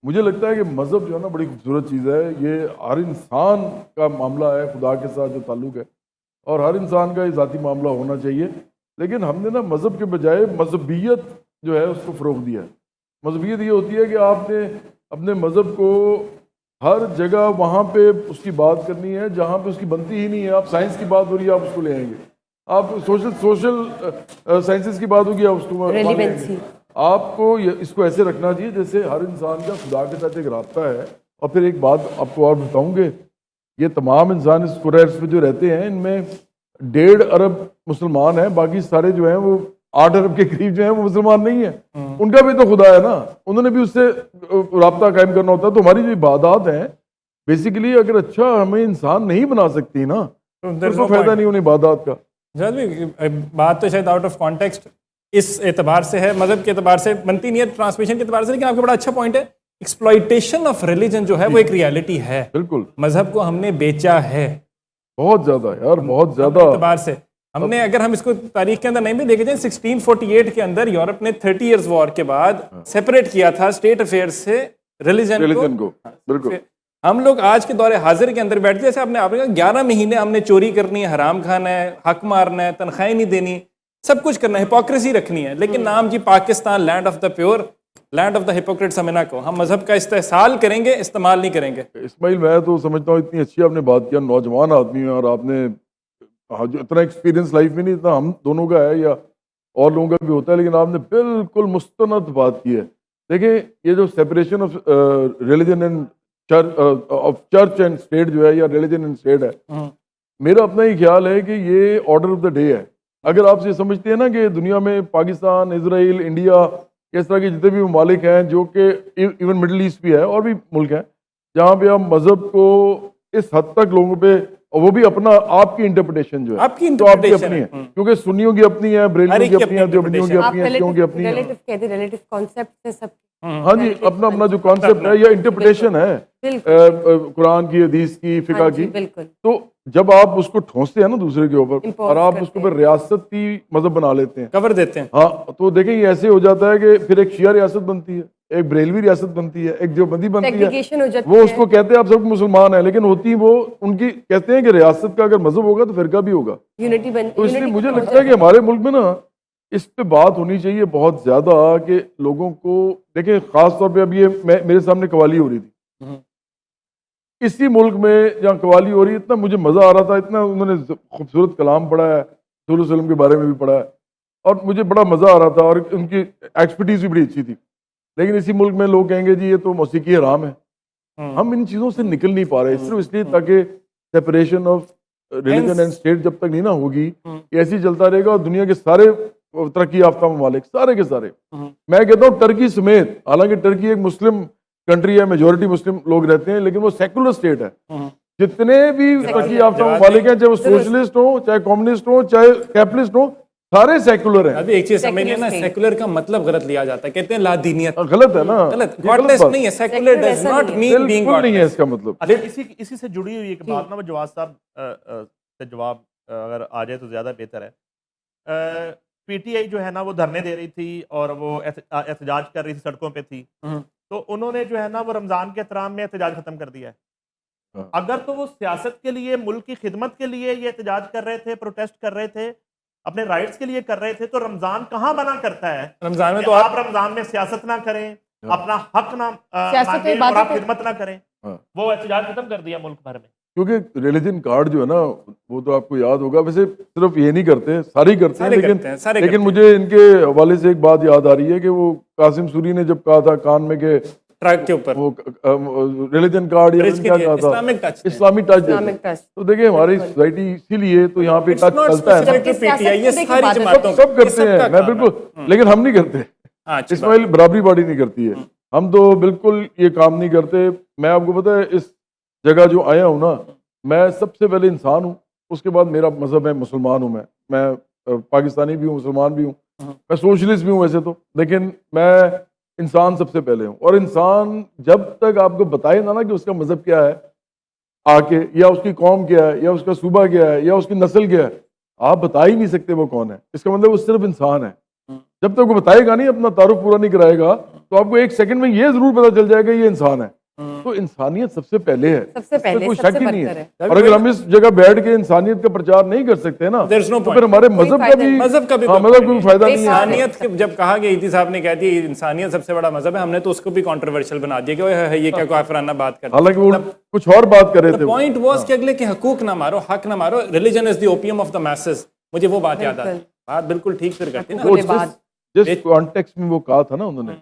मुझे लगता है कि मज़हब जो है ना बड़ी खूबसूरत चीज़ है। ये हर इंसान का मामला है खुदा के साथ जो ताल्लुक़ है, और हर इंसान का ये ज़ाती मामला होना चाहिए। लेकिन हमने ना मज़हब के बजाय मज़हबियत जो है उसको फ़रोग़ दिया है। मज़हबियत ये होती है कि आपने अपने मज़हब को हर जगह वहाँ पे उसकी बात करनी है जहाँ पे उसकी बनती ही नहीं है। आप साइंस की बात हो रही है, आप उसको ले आएंगे। आप सोशल साइंसेस की बात होगी, आप उसको वहाँ ले आएंगे। आपको इसको ऐसे रखना चाहिए जैसे हर इंसान का खुदा के साथ एक रास्ता है। और फिर एक बात आपको और बताऊंगे, ये तमाम इंसान इस कुरैश अर्ज़ पे जो रहते हैं, इनमें 1.5 अरब मुसलमान हैं, बाकी सारे जो हैं वो 8 अरब के करीब जो हैं वो मुसलमान नहीं है। उनका भी तो खुदा है ना, उन्होंने भी उससे राब्ता कायम करना होता है। तो हमारी जो इबादत है बेसिकली, अगर अच्छा हमें इंसान नहीं बना सकती ना, तो फायदा नहीं उन इबादत का। बात तो शायद आउट ऑफ कॉन्टेक्स्ट इस एतबार से है, मजहब के एतबार से बनती नहीं है, ट्रांसमिशन के एतबार से, लेकिन आपका बड़ा अच्छा पॉइंट है। एक्सप्लॉइटेशन ऑफ रिलीजन जो है वो एक रियलिटी है। बिल्कुल, मजहब को हमने बेचा है बहुत ज्यादा यार, बहुत ज्यादा एतबार से हमने। अगर हम इसको तारीख के अंदर नहीं भी देखे जाए, 1648 के अंदर यूरोप ने 30 इयर्स वॉर के बाद सेपरेट किया था स्टेट अफेयर से रिलीजन को। बिल्कुल, हम लोग आज के दौरे हाजिर के अंदर बैठते, जैसे आपने 11 महीने हमने चोरी करनी है, हराम खाना है, हक मारना है, तनख्वाहें नहीं देनी, सब कुछ करना है, हिपोक्रेसी रखनी है। लेकिन नाम जी Pakistan, land of the pure, land of the hypocrites हमें ना को, हम मजहब का इस्तेमाल करेंगे, इस्तेमाल नहीं करेंगे। इस्माइल, मैं तो समझता हूँ इतनी अच्छी आपने बात किया, नौजवान आदमी है और आपने जो इतना एक्सपीरियंस लाइफ में नहीं, इतना हम दोनों का है या और लोगों का भी होता है, लेकिन आपने बिल्कुल मुस्तनद बात की है। देखिए, ये जो separation of religion and church and state जो है, या रिलीजन एंड स्टेट है, मेरा अपना ही ख्याल है कि ये ऑर्डर ऑफ द डे है। अगर आप ये समझते हैं ना कि दुनिया में पाकिस्तान, इजराइल, इंडिया, इस तरह के जितने भी ममालिक हैं, जो कि इवन मिडल ईस्ट भी है और भी मुल्क हैं, जहाँ पे आप मजहब को इस हद तक लोगों पे, और वो भी अपना आपकी इंटरप्रिटेशन जो है, आपकी तो आपकी अपनी है, क्योंकि सुन्नियों की अपनी है, बरेलियों की अपनी है, देवबंदियों की अपनी है, शियों की अपनी है। रिलेटिव कॉन्सेप्ट से सब। हाँ जी, अपना अपना जो कॉन्सेप्ट है या इंटरप्रिटेशन है कुरान की, हदीस की, फिका की। तो जब आप उसको ठोंसते हैं ना दूसरे के ऊपर, और आप उसको फिर रियासती मजहब बना लेते हैं, कवर देते हैं, हाँ, तो देखें ये ऐसे हो जाता है कि फिर एक शिया रियासत बनती है, एक बरेलवी रियासत बनती है, एक देवबंदी बनती है। वो उसको कहते हैं आप सब मुसलमान हैं, लेकिन होती वो उनकी, कहते हैं कि रियासत का अगर मजहब होगा तो फिरका भी होगा, यूनिटी बन। तो इसलिए मुझे लगता है कि हमारे मुल्क में ना इस पे बात होनी चाहिए बहुत ज्यादा, कि लोगों को देखें, खास तौर पे अब ये मेरे सामने कवाली हो रही थी, इसी मुल्क में जहाँ कवाली हो रही है, इतना मुझे मजा आ रहा था, इतना उन्होंने खूबसूरत कलाम पढ़ा है, रसूल सल्लल्लाहु अलैहि वसल्लम के बारे में भी पढ़ा है, और मुझे बड़ा मजा आ रहा था, और उनकी एक्सपर्टीज भी बड़ी अच्छी थी। लेकिन इसी मुल्क में लोग कहेंगे जी ये तो मौसीकी हराम है। हम इन चीजों से निकल नहीं पा रहे, सिर्फ इसलिए ताकि separation of religion and state जब तक नहीं ना होगी, ऐसे ही चलता रहेगा, और दुनिया के सारे तरक्की याफ्ता ममालिक, सारे के सारे, मैं कहता हूँ टर्की समेत, हालांकि टर्की एक मुस्लिम कंट्री है, मेजोरिटी मुस्लिम लोग रहते हैं, लेकिन वो सेकुलर स्टेट है। जितने भी तरक्की याफ्ता ममालिक हैं, चाहे वो सोशलिस्ट हो, चाहे कम्युनिस्ट हो, चाहे कैपिटलिस्ट हो, सारे सेकुलर हैं। अभी एक चीज समझिए ना, सेकुलर का मतलब गलत लिया जाता है, कहते हैं लादीनियत, गलत है ना, गलत, गॉडलेस नहीं है, secular does not mean being godless, नहीं है इसका मतलब। इसी से जुड़ी हुई एक बात ना, वो जवाब साहब से जवाब अगर आ जाए तो ज्यादा बेहतर है। पीटीआई जो है ना वो धरने दे रही थी और वो एहतजाज कर रही थी, सड़कों पे थी, तो उन्होंने जो है ना वो रमजान के एहतराम में एहतजाज खत्म कर दिया है। अगर तो वो सियासत के लिए, मुल्क की खिदमत के लिए ये एहतजाज कर रहे थे, प्रोटेस्ट कर रहे थे, अपने राइट्स के लिए कर रहे थे, तो रमजान कहाँ मना करता है? रमजान में तो आप रमजान में सियासत ना करें, अपना हक ना मांगे और आप खिदमत ना करें, वो एहतजाज खत्म कर दिया मुल्क भर में। क्योंकि रिलीजन कार्ड जो है ना, वो तो आपको याद होगा, वैसे सिर्फ ये नहीं करते, सारे ही करते हैं, लेकिन मुझे इनके हवाले से एक बात याद आ रही है कि वो कासिम सूरी ने जब कहा था कान में के ट्रक के ऊपर वो रिलीजन कार्ड या क्या कहा था, इस्लामिक टच, तो देखिए हमारी सोसाइटी इसीलिए तो यहाँ पे टच चलता है, सब करते हैं, मैं बिल्कुल, लेकिन हम नहीं करते। इस्माइल बराबरी बॉडी नहीं करती है, हम तो बिल्कुल ये काम नहीं करते। मैं आपको पता है, इस जगह जो आया हूँ ना, मैं सबसे पहले इंसान हूँ, उसके बाद मेरा मजहब है, मुसलमान हूँ। मैं पाकिस्तानी भी हूँ, मुसलमान भी हूँ, मैं सोशलिस्ट भी हूँ वैसे तो, लेकिन मैं इंसान सबसे पहले हूँ। और इंसान जब तक आपको बताए ना कि उसका मजहब क्या है आके, या उसकी कौम क्या है, या उसका सूबा क्या है, या उसकी नस्ल क्या है, आप बता ही नहीं सकते वो कौन है। इसका मतलब वो सिर्फ इंसान है। जब तक वो बताएगा नहीं, अपना तारुफ पूरा नहीं कराएगा, तो आपको एक सेकंड में ये जरूर पता चल जाएगा ये इंसान है। तो इंसानियत सबसे पहले है, सबसे इसमें पहले, कोई सबसे शक ही नहीं बढ़कर है। है। और अगर हम इस जगह बैठ के इंसानियत का प्रचार नहीं कर सकते ना, There's no तो point. फिर हमारे मजहब का भी मजहब का भी हाँ, कोई मजहब point कोई नहीं। फायदा नहीं है। इंसानियत के जब कहा गया, इति साहब ने कह दिया इंसानियत सबसे बड़ा मजहब है, हमने तो उसको भी कंट्रोवर्शियल बना दिया कि ओए है ये क्या काफिराना बात कर। हालांकि वो कुछ और बात कर रहे थे। पॉइंट वाज कि अगले के हकूक ना मारो, हक ना मारो, religion is the opium of the message. मुझे वो बात याद आती, बात बिल्कुल ठीक फिर करती ना। वो जिस कॉन्टेक्स्ट में वो कहा था ना उन्होंने,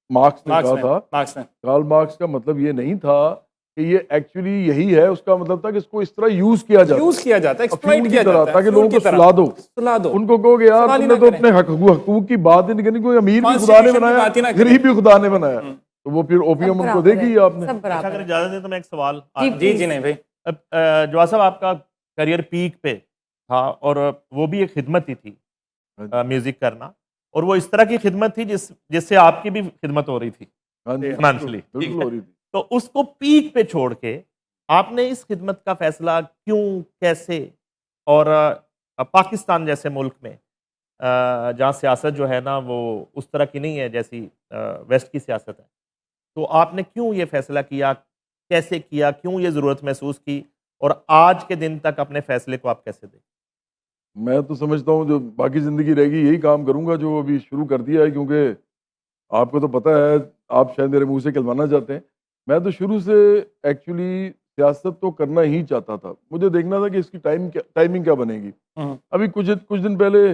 मार्क्स ने कहा था, मार्क्स ने कार्ल मार्क्स का मतलब ये नहीं था कि ये एक्चुअली यही है, उसका मतलब था कि इसको इस तरह यूज किया जाता है, एक्सप्लॉइट किया जाता है, ताकि लोगों को सुला दो। उनको कहोगे यार तुमने तो अपने हकूक की बात ही नहीं करनी, कोई अमीर भी खुदा ने बनाया, गरीब भी खुदा ने बनाया, तो वो फिर ओपियम उनको देगी आपने। अगर इजाजत है तो मैं एक सवाल, जी नहीं भाई। जवाब साहब, आपका करियर पीक पे था और वो भी एक खिदमत ही थी, म्यूजिक करना, और वो इस तरह की खिदमत थी जिससे आपकी भी खिदमत हो रही थी फाइनेंशियली, बिल्कुल हो रही थी। तो उसको पीक पे छोड़ के आपने इस खिदमत का फैसला क्यों, कैसे, और पाकिस्तान जैसे मुल्क में जहाँ सियासत जो है ना वो उस तरह की नहीं है जैसी वेस्ट की सियासत है, तो आपने क्यों ये फैसला किया, कैसे किया, क्यों ये ज़रूरत महसूस की, और आज के दिन तक अपने फैसले को आप कैसे दें? मैं तो समझता हूँ जो बाकी ज़िंदगी रहेगी यही काम करूँगा जो अभी शुरू कर दिया है, क्योंकि आपको तो पता है, आप शायद मेरे मुंह से कहलवाना चाहते हैं, मैं तो शुरू से एक्चुअली सियासत तो करना ही चाहता था। मुझे देखना था कि इसकी टाइमिंग क्या बनेगी। अभी कुछ दिन पहले,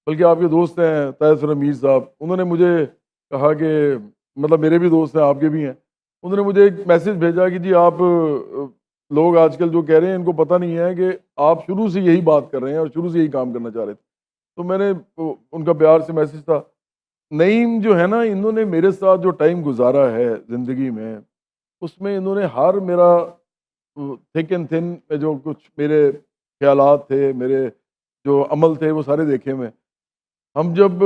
बल्कि आपके दोस्त हैं तैयसर मीर साहब, उन्होंने मुझे कहा कि, मतलब मेरे भी दोस्त हैं, आपके भी हैं, उन्होंने मुझे एक मैसेज भेजा कि जी आप लोग आजकल जो कह रहे हैं इनको पता नहीं है कि आप शुरू से यही बात कर रहे हैं और शुरू से यही काम करना चाह रहे थे। तो मैंने उनका प्यार से मैसेज था, नईम जो है ना, इन्होंने मेरे साथ जो टाइम गुजारा है ज़िंदगी में, उसमें इन्होंने हर मेरा थिक एंड थिन में जो कुछ मेरे ख्यालात थे, मेरे जो अमल थे, वो सारे देखे मैं। हम जब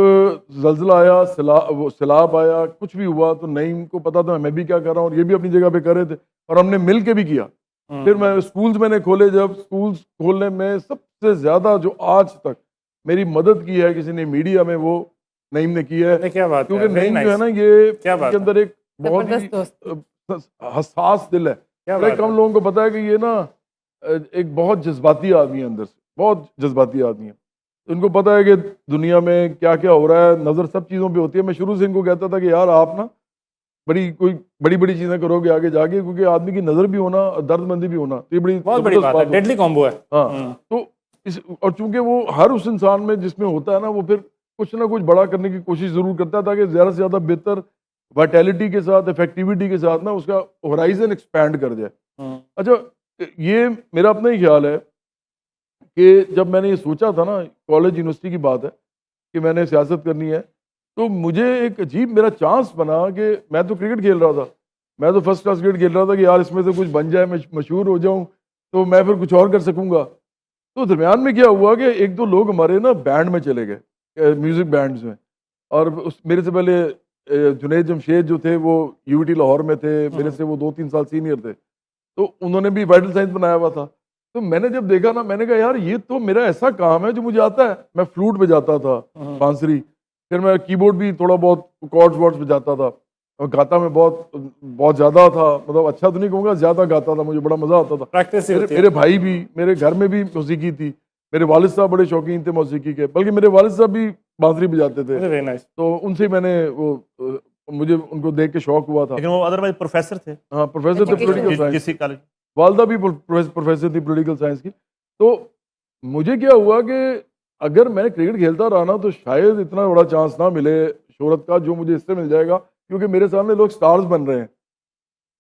ज़ल्ज़ला आया, सैलाब आया, कुछ भी हुआ, तो नईम को पता था मैं भी क्या कर रहा हूँ और ये भी अपनी जगह पे कर रहे थे, और हमने मिल के भी किया। फिर मैं स्कूल्स मैंने खोले, जब स्कूल्स खोलने में सबसे ज़्यादा जो आज तक मेरी मदद की है किसी ने मीडिया में, वो नईम ने की है। क्या बात है, क्योंकि नईम जो है ना, ये के अंदर एक बहुत ही हसास दिल है। बड़े कम लोगों को पता है कि ये ना एक बहुत जज्बाती आदमी है, अंदर से बहुत जज्बाती आदमी है। उनको पता है कि दुनिया में क्या क्या हो रहा है, नज़र सब चीज़ों पे होती है। मैं शुरू से इनको कहता था कि यार आप ना कोई बड़ी बड़ी चीज़ें करोगे आगे जाके, क्योंकि आदमी की नज़र भी होना और दर्दमंदी भी होना, तो ये बहुत बड़ी बात है, डेडली कॉम्बो है। हाँ, तो और चूंकि वो हर उस इंसान में जिसमें होता है ना, वो फिर कुछ ना कुछ बड़ा करने की कोशिश ज़रूर करता है, ताकि ज़्यादा से ज़्यादा बेहतर वाइटैलिटी के साथ, इफेक्टिविटी के साथ ना उसका होराइजन एक्सपैंड कर जाए। अच्छा, ये मेरा अपना ही ख्याल है कि जब मैंने ये सोचा था ना, कॉलेज यूनिवर्सिटी की बात है कि मैंने सियासत करनी है, तो मुझे एक अजीब मेरा चांस बना कि मैं तो क्रिकेट खेल रहा था, मैं तो फर्स्ट क्लास क्रिकेट खेल रहा था कि यार इसमें से कुछ बन जाए, मैं मशहूर हो जाऊं, तो मैं फिर कुछ और कर सकूंगा। तो दरमियान में क्या हुआ कि एक दो लोग हमारे ना बैंड में चले गए, म्यूज़िक बैंड्स में, और मेरे से पहले जुनैद जमशेद जो थे वो यूटी लाहौर में थे, मेरे से वो 2-3 साल सीनियर थे, तो उन्होंने भी वाइटल साइंस बनाया हुआ था। तो मैंने जब देखा ना, मैंने कहा यार ये तो मेरा ऐसा काम है जो मुझे आता है। मैं फ्लूट बजाता था, बांसुरी, फिर मैं कीबोर्ड भी थोड़ा बहुत कॉर्ड्स वॉर्ड्स बजाता था, और गाता मैं बहुत ज़्यादा था, मतलब अच्छा तो नहीं कहूँगा, ज़्यादा गाता था, मुझे बड़ा मज़ा आता था। प्रैक्टिस मेरे भाई भी, मेरे घर में भी मौसीकी थी, मेरे वालिद साहब बड़े शौकीन थे मौसीकी के, बल्कि मेरे वालिद साहब भी बांसुरी बजाते थे। तो उनसे मैंने मुझे उनको देख के शौक हुआ था। लेकिन वो अदरवाइज प्रोफेसर थे। हाँ, प्रोफेसर थे पॉलिटिकल साइंस किसी कॉलेज। वालदा भी प्रोफेसर थी पॉलिटिकल साइंस की। तो मुझे क्या हुआ कि अगर मैं क्रिकेट खेलता रहा ना, तो शायद इतना बड़ा चांस ना मिले शोहरत का जो मुझे इससे मिल जाएगा, क्योंकि मेरे सामने लोग स्टार्स बन रहे हैं।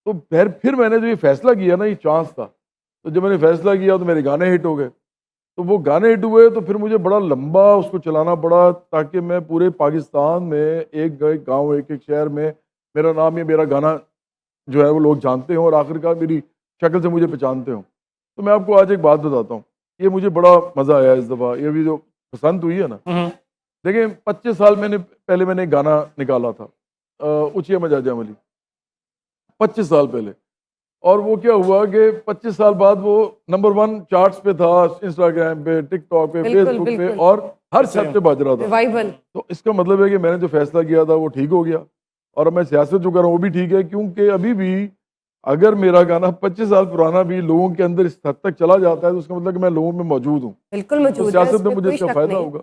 तो फिर मैंने जो ये फैसला किया ना, ये चांस था। तो जब मैंने फैसला किया तो मेरे गाने हिट हो गए। तो वो गाने हिट हुए तो फिर मुझे बड़ा लंबा उसको चलाना पड़ा, ताकि मैं पूरे पाकिस्तान में एक गाँव, एक शहर में मेरा नाम या मेरा गाना जो है वो लोग जानते हों, और आखिरकार मेरी शक्ल से मुझे पहचानते हों। तो मैं आपको आज एक बात बताता हूँ, ये मुझे बड़ा मज़ा आया इस दफ़ा, ये भी जो पसंद हुई है ना। देखिए 25 साल पहले मैंने एक गाना निकाला था, उचिया मजाजा मली, 25 साल पहले। और वो क्या हुआ कि 25 साल बाद वो नंबर 1 चार्ट्स पे था, इंस्टाग्राम पे, टिकटॉक पे, बिल्कुल, फेसबुक पे, बिल्कुल। और हर छत पे बज रहा था। रिवाइवल। तो इसका मतलब है कि मैंने जो फैसला किया था वो ठीक हो गया, और अब मैं सियासत जो कर रहा हूँ वो भी ठीक है, क्योंकि अभी भी अगर मेरा गाना 25 साल पुराना भी लोगों के अंदर इस हद तक चला जाता है तो उसका मतलब कि मैं लोगों में मौजूद हूँ, बिल्कुल तो मौजूद है, सियासत में इसमें मुझे कोई इसका शक फायदा नहीं। होगा।